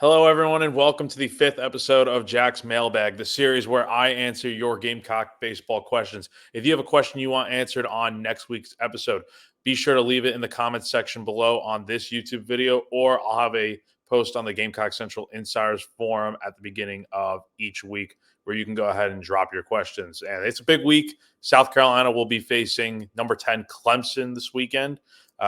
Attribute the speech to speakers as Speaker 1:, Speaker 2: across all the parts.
Speaker 1: Hello, everyone, and welcome to the fifth episode of Jack's Mailbag, the series where I answer your Gamecock baseball questions. If you have a question you want answered on next week's episode, be sure to leave it in the comments section below on this YouTube video, or I'll have a post on the Gamecock Central Insiders Forum at the beginning of each week where you can go ahead and drop your questions. And it's a big week. South Carolina will be facing number 10 Clemson this weekend,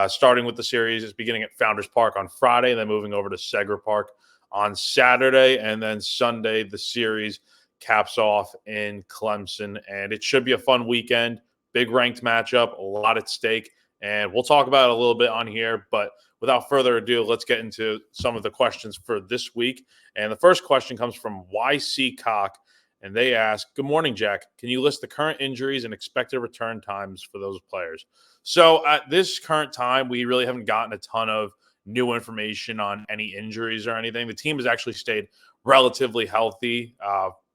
Speaker 1: starting with the series. It's beginning at Founders Park on Friday, then moving over to Segra Park on Saturday, and then Sunday the series caps off in Clemson, and it should be a fun weekend. Big ranked matchup, a lot at stake, and we'll talk about it a little bit on here. But without further ado, let's get into some of the questions for this week. And the first question comes from YC Cock, and they ask, "Good morning, Jack. Can you list the current injuries and expected return times for those players?" So at this current time, we really haven't gotten a ton of new information on any injuries or anything. The team has actually stayed relatively healthy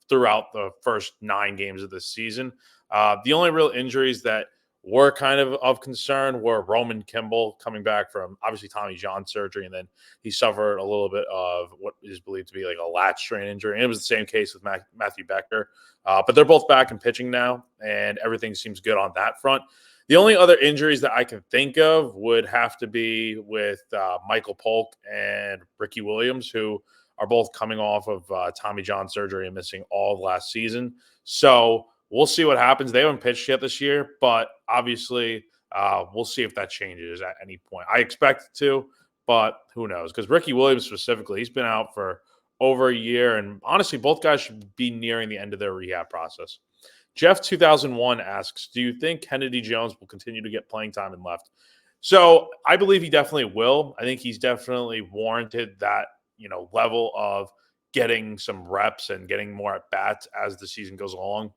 Speaker 1: throughout the first 9 games of this season. The only real injuries that were kind of concern were Roman Kimble coming back from obviously Tommy John surgery, and then he suffered a little bit of what is believed to be like a lat strain injury. And it was the same case with Matthew Becker. But they're both back and pitching now, and everything seems good on that front. The only other injuries that I can think of would have to be with Michael Polk and Ricky Williams, who are both coming off of Tommy John surgery and missing all of last season. So we'll see what happens. They haven't pitched yet this year, but obviously we'll see if that changes at any point. I expect it to, but who knows? Because Ricky Williams specifically, he's been out for over a year, and honestly, both guys should be nearing the end of their rehab process. Jeff 2001 asks, "Do you think Kennedy Jones will continue to get playing time in left?" So I believe he definitely will. I think he's definitely warranted that level of getting some reps and getting more at bats as the season goes along.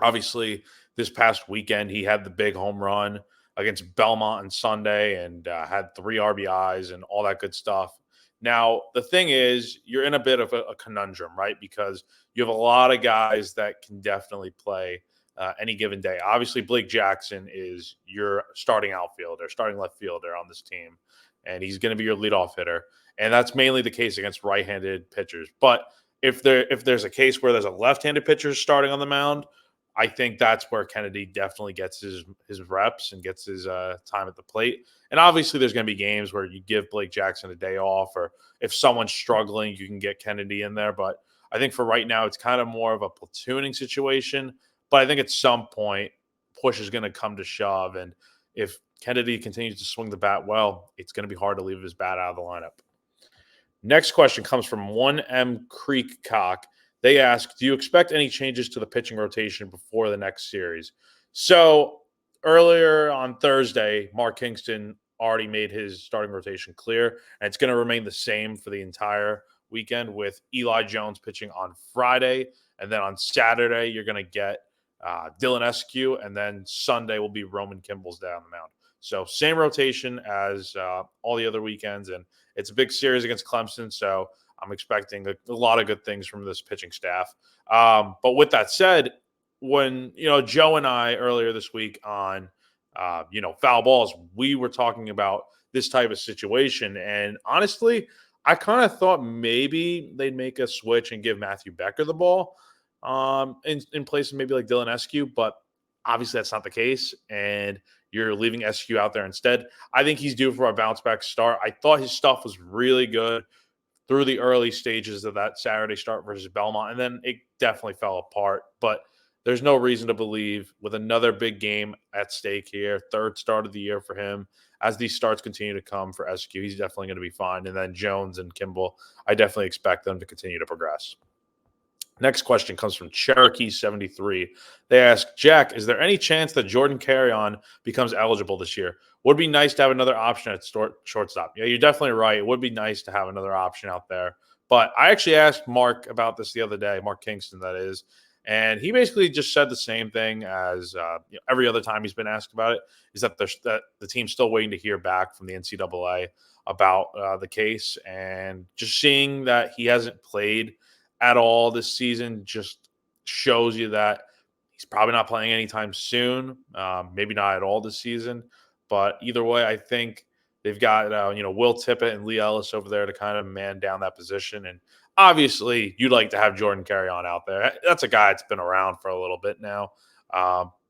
Speaker 1: Obviously, this past weekend he had the big home run against Belmont on Sunday and had 3 RBIs and all that good stuff. Now, the thing is, you're in a bit of a conundrum, right? Because you have a lot of guys that can definitely play any given day. Obviously, Blake Jackson is your starting outfielder, starting left fielder on this team, and he's going to be your leadoff hitter. And that's mainly the case against right-handed pitchers. But if there's a case where there's a left-handed pitcher starting on the mound, I think that's where Kennedy definitely gets his reps and gets his time at the plate. And obviously, there's going to be games where you give Blake Jackson a day off, or if someone's struggling, you can get Kennedy in there. But I think for right now, it's kind of more of a platooning situation. But I think at some point, push is going to come to shove. And if Kennedy continues to swing the bat well, it's going to be hard to leave his bat out of the lineup. Next question comes from 1M Creek Cock. They ask, "Do you expect any changes to the pitching rotation before the next series?" So earlier on Thursday, Mark Kingston already made his starting rotation clear, and it's going to remain the same for the entire weekend with Eli Jones pitching on Friday. And then on Saturday, you're going to get Dylan Eskew, and then Sunday will be Roman Kimball's day on the mound. So same rotation as all the other weekends, and it's a big series against Clemson, so I'm expecting a lot of good things from this pitching staff. But with that said, when Joe and I earlier this week on foul balls, we were talking about this type of situation, and honestly, I kind of thought maybe they'd make a switch and give Matthew Becker the ball in place of maybe like Dylan Eskew, but obviously that's not the case, and you're leaving Eskew out there instead. I think he's due for a bounce back start. I thought his stuff was really good through the early stages of that Saturday start versus Belmont, and then it definitely fell apart. But there's no reason to believe, with another big game at stake here, third start of the year for him, as these starts continue to come for Eskew, he's definitely going to be fine. And then Jones and Kimble, I definitely expect them to continue to progress. Next question comes from Cherokee73. They ask, "Jack, is there any chance that Jordan Carrion becomes eligible this year? Would be nice to have another option at shortstop." Yeah, you're definitely right. It would be nice to have another option out there. But I actually asked Mark about this the other day, Mark Kingston, that is, and he basically just said the same thing as every other time he's been asked about it, is that the team's still waiting to hear back from the NCAA about the case. And just seeing that he hasn't played at all this season just shows you that he's probably not playing anytime soon, maybe not at all this season. But either way, I think They've got Will Tippett and Lee Ellis over there to kind of man down that position, and obviously you'd like to have Jordan Carry on out there. That's a guy that's been around for a little bit now,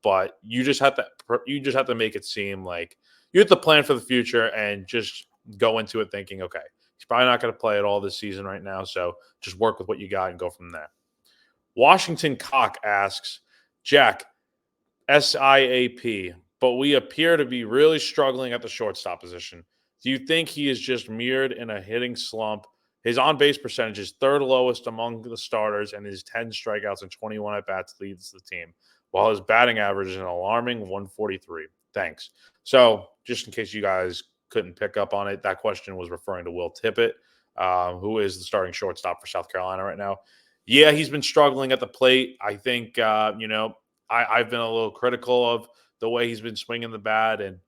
Speaker 1: but you just have to make it seem like you have to plan for the future and just go into it thinking, okay, he's probably not going to play at all this season right now, so just work with what you got and go from there. Washington Cock asks, Jack, SIAP, but we appear to be really struggling at the shortstop position. Do you think he is just mirrored in a hitting slump? His on base percentage is third lowest among the starters, and his 10 strikeouts and 21 at bats leads the team, while his batting average is an alarming 143. Thanks. So, just in case you guys couldn't pick up on it, that question was referring to Will Tippett, who is the starting shortstop for South Carolina right now. Yeah, he's been struggling at the plate. I think, I've been a little critical of the way he's been swinging the bat. And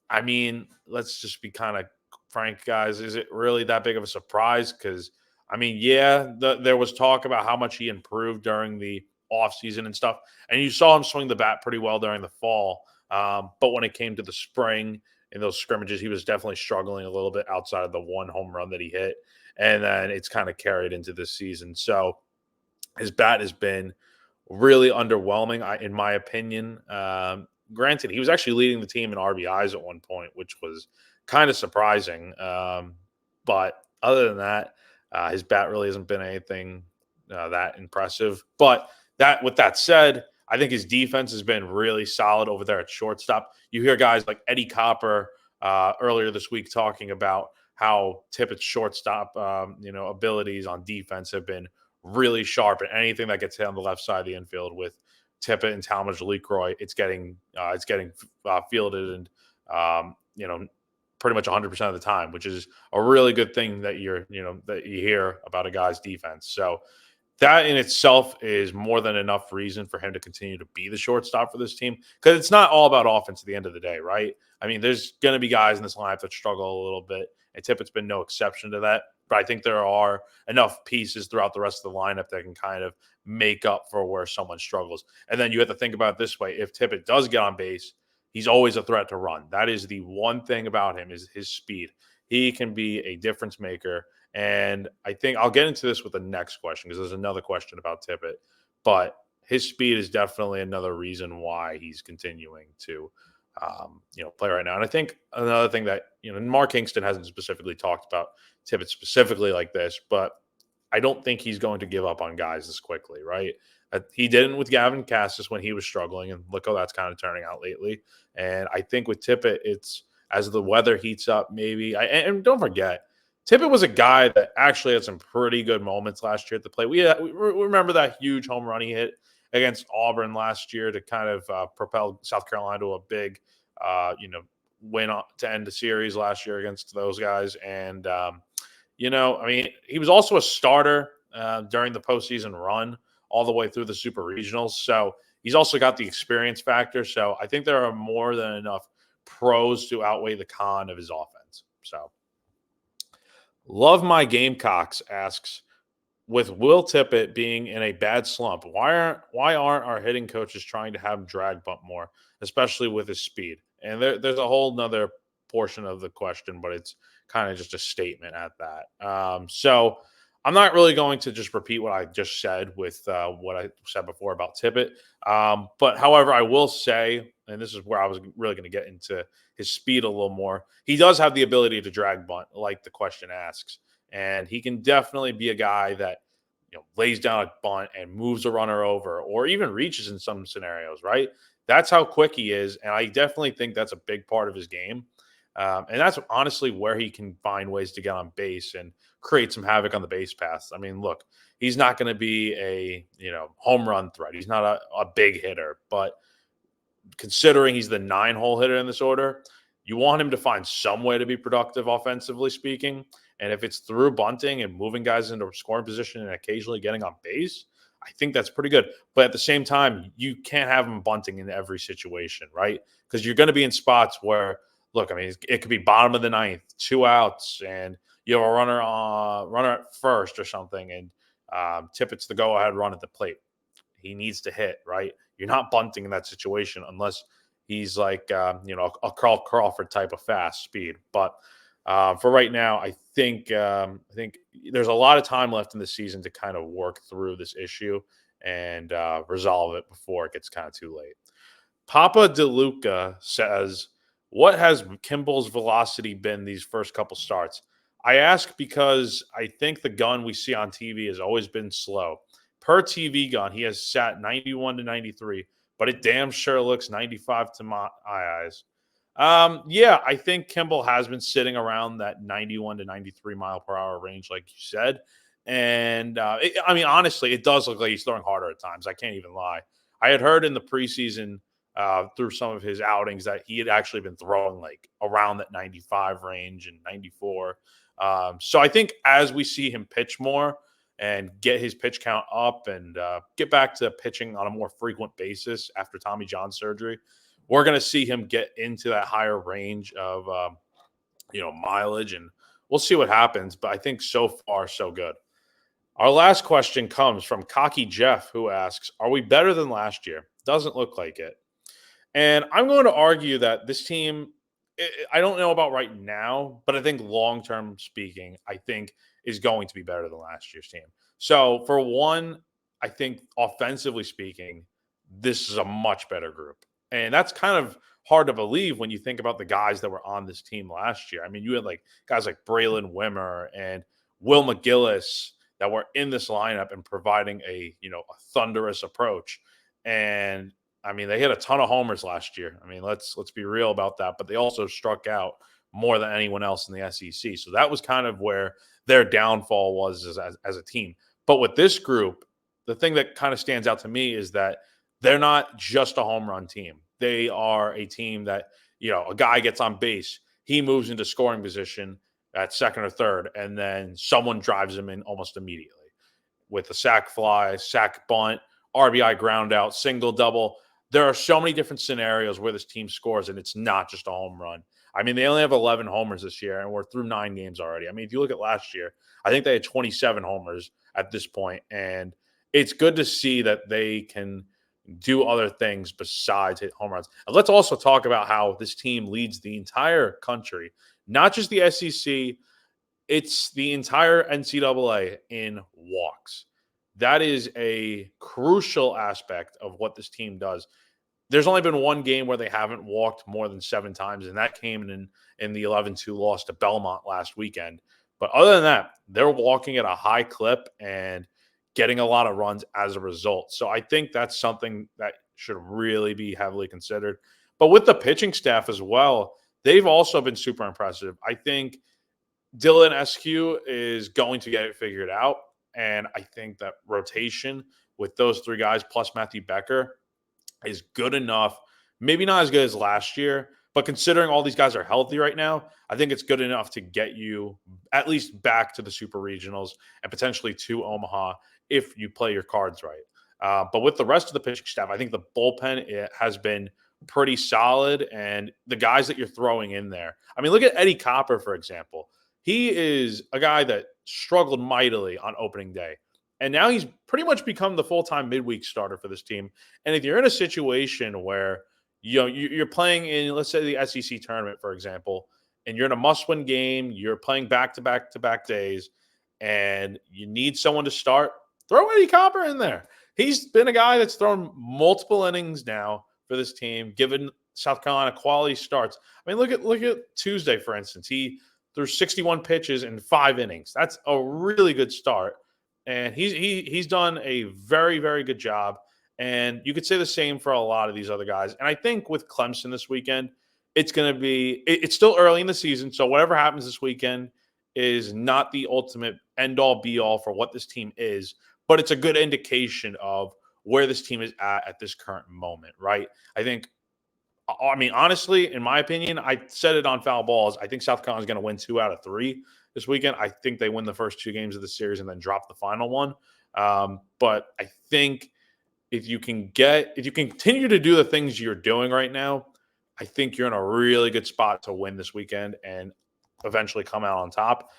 Speaker 1: I mean, let's just be kind of frank, guys. Is it really that big of a surprise? Because, I mean, yeah, there was talk about how much he improved during the offseason and stuff. And you saw him swing the bat pretty well during the fall. But when it came to the spring in those scrimmages, he was definitely struggling a little bit outside of the one home run that he hit. And then it's kind of carried into this season. So his bat has been really underwhelming, in my opinion. Granted, he was actually leading the team in RBIs at one point, which was kind of surprising. But other than that, his bat really hasn't been anything that impressive. But with that said, I think his defense has been really solid over there at shortstop. You hear guys like Eddie Copper earlier this week talking about how Tippett's shortstop, abilities on defense have been really sharp, and anything that gets hit on the left side of the infield with Tippett and Talmadge Leakroy, it's getting fielded and pretty much 100% of the time, which is a really good thing that you hear about a guy's defense. So that in itself is more than enough reason for him to continue to be the shortstop for this team, because it's not all about offense at the end of the day, right? I mean, there's going to be guys in this lineup that struggle a little bit, and Tippett's been no exception to that. But I think there are enough pieces throughout the rest of the lineup that can kind of make up for where someone struggles. And then you have to think about it this way: if Tippett does get on base, he's always a threat to run. That is the one thing about him, is his speed. He can be a difference maker. And I think I'll get into this with the next question, because there's another question about Tippett. But his speed is definitely another reason why he's continuing to, play right now. And I think another thing that, Mark Kingston hasn't specifically talked about Tippett specifically like this, but I don't think he's going to give up on guys this quickly, right? He didn't with Gavin Cassis when he was struggling, and look how that's kind of turning out lately. And I think with Tippett, it's as the weather heats up, maybe. And don't forget, Tippett was a guy that actually had some pretty good moments last year at the plate. We remember that huge home run he hit against Auburn last year to kind of propel South Carolina to a big, win to end the series last year against those guys. And I mean, he was also a starter during the postseason run all the way through the super regionals. So he's also got the experience factor. So I think there are more than enough pros to outweigh the con of his offense. So Love My Gamecocks asks, with Will Tippett being in a bad slump, why aren't our hitting coaches trying to have him drag bump more, especially with his speed? And there's a whole nother portion of the question, but it's kind of just a statement at that. So I'm not really going to just repeat what I just said with what I said before about Tippett. But however, I will say, and this is where I was really going to get into his speed a little more. He does have the ability to drag bunt, like the question asks, and he can definitely be a guy that lays down a bunt and moves a runner over, or even reaches in some scenarios. Right? That's how quick he is, and I definitely think that's a big part of his game. And that's honestly where he can find ways to get on base and create some havoc on the base paths. I mean, look, he's not going to be a home run threat. He's not a big hitter, but considering he's the 9-hole hitter in this order, you want him to find some way to be productive offensively speaking. And if it's through bunting and moving guys into scoring position and occasionally getting on base, I think that's pretty good. But at the same time, you can't have him bunting in every situation, right? Because you're going to be in spots where, look, I mean, it could be bottom of the ninth, 2 outs, and you have a runner at first or something, and Tippett's the go-ahead run at the plate. He needs to hit, right? You're not bunting in that situation unless he's like a Carl Crawford type of fast speed. But for right now, I think there's a lot of time left in the season to kind of work through this issue and resolve it before it gets kind of too late. Papa DeLuca says, "What has Kimble's velocity been these first couple starts?" I ask because I think the gun we see on TV has always been slow. Per TV gun, he has sat 91 to 93, but it damn sure looks 95 to my eyes. Yeah, I think Kimble has been sitting around that 91 to 93 mile per hour range, like you said. And I mean, honestly, it does look like he's throwing harder at times. I can't even lie. I had heard in the preseason through some of his outings that he had actually been throwing like around that 95 range and 94. So I think as we see him pitch more and get his pitch count up and get back to pitching on a more frequent basis after Tommy John surgery, we're going to see him get into that higher range of mileage, and we'll see what happens. But I think so far so good. Our last question comes from Cocky Jeff, who asks, "Are we better than last year?" Doesn't look like it. And I'm going to argue that this team, I don't know about right now, but I think long term speaking, I think is going to be better than last year's team. So, for one, I think offensively speaking, this is a much better group. And that's kind of hard to believe when you think about the guys that were on this team last year. I mean, you had like guys like Braylon Wimmer and Will McGillis that were in this lineup and providing a thunderous approach. And I mean, they hit a ton of homers last year. I mean, let's be real about that. But they also struck out more than anyone else in the SEC. So that was kind of where their downfall was as a team. But with this group, the thing that kind of stands out to me is that they're not just a home run team. They are a team that, a guy gets on base, he moves into scoring position at second or third, and then someone drives him in almost immediately with a sac fly, sac bunt, RBI ground out, single, double. There are so many different scenarios where this team scores, and it's not just a home run. I mean, they only have 11 homers this year, and we're through 9 games already. I mean, if you look at last year, I think they had 27 homers at this point, and it's good to see that they can do other things besides hit home runs. And let's also talk about how this team leads the entire country, not just the SEC, it's the entire NCAA in walks. That is a crucial aspect of what this team does. There's only been one game where they haven't walked more than 7 times, and that came in the 11-2 loss to Belmont last weekend. But other than that, they're walking at a high clip and getting a lot of runs as a result. So I think that's something that should really be heavily considered. But with the pitching staff as well, they've also been super impressive. I think Dylan SQ is going to get it figured out. And I think that rotation with those three guys plus Matthew Becker is good enough. Maybe not as good as last year, but considering all these guys are healthy right now, I think it's good enough to get you at least back to the super regionals and potentially to Omaha if you play your cards right. But with the rest of the pitching staff, I think the bullpen has been pretty solid, and the guys that you're throwing in there. I mean, look at Eddie Copper, for example. He is a guy that struggled mightily on opening day. And now he's pretty much become the full-time midweek starter for this team. And if you're in a situation where you're playing in, let's say, the SEC tournament, for example, and you're in a must-win game, you're playing back-to-back-to-back days, and you need someone to start, throw Eddie Copper in there. He's been a guy that's thrown multiple innings now for this team, given South Carolina quality starts. I mean, look at Tuesday, for instance. He threw 61 pitches in 5 innings. That's a really good start. And he's done a very, very good job. And you could say the same for a lot of these other guys. And I think with Clemson this weekend, it's going to be – it's still early in the season, so whatever happens this weekend is not the ultimate end-all, be-all for what this team is, but it's a good indication of where this team is at this current moment, right? I mean, honestly, in my opinion, I said it on Foul Balls. I think South Carolina is going to win 2 out of 3 this weekend. I think they win the first 2 games of the series and then drop the final one. But I think if you continue to do the things you're doing right now, I think you're in a really good spot to win this weekend and eventually come out on top.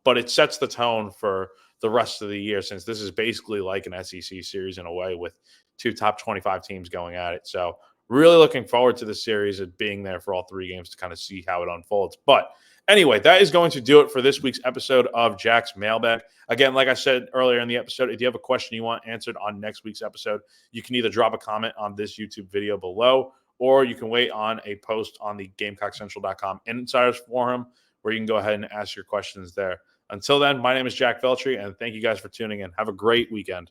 Speaker 1: But it sets the tone for the rest of the year, since this is basically like an SEC series in a way with 2 top 25 teams going at it. So really looking forward to the series and being there for all 3 games to kind of see how it unfolds. But anyway, that is going to do it for this week's episode of Jack's Mailbag. Again, like I said earlier in the episode, if you have a question you want answered on next week's episode, you can either drop a comment on this YouTube video below, or you can wait on a post on the GamecockCentral.com Insiders Forum, where you can go ahead and ask your questions there. Until then, my name is Jack Veltri, and thank you guys for tuning in. Have a great weekend.